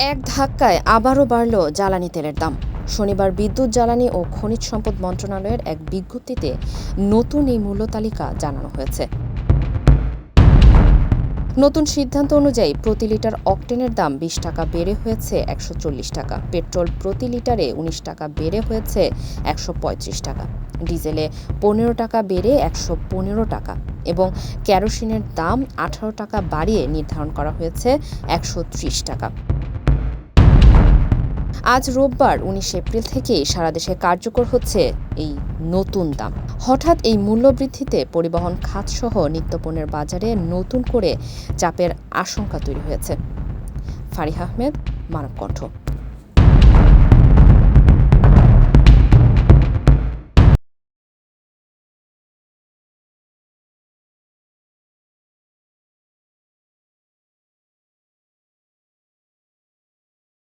এক ধাক্কায় আবারও বাড়ল জ্বালানি তেলের দাম। শনিবার বিদ্যুৎ, জ্বালানি ও খনিজ সম্পদ মন্ত্রণালয়ের এক বিজ্ঞপ্তিতে নতুন এই মূল্য তালিকা জানানো হয়েছে। নতুন সিদ্ধান্ত অনুযায়ী প্রতি লিটার অকটেনের দাম ২০ টাকা বেড়ে হয়েছে ১৪০ টাকা, পেট্রোল প্রতি লিটারে ১৯ টাকা বেড়ে হয়েছে ১৩৫ টাকা, ডিজেলে ১৫ টাকা বেড়ে ১১৫ টাকা এবং কেরোসিনের দাম ১৮ টাকা বাড়িয়ে নির্ধারণ করা হয়েছে ১৩০ টাকা। আজ রোববার ১৯ এপ্রিল থেকেই সারা দেশে কার্যকর হচ্ছে এই নতুন দাম। হঠাৎ এই মূল্যবৃদ্ধিতে পরিবহন খাতসহ নিত্যপণ্যের বাজারে নতুন করে চাপের আশঙ্কা তৈরি হয়েছে। ফারিহা আহমেদ, মানবকণ্ঠ।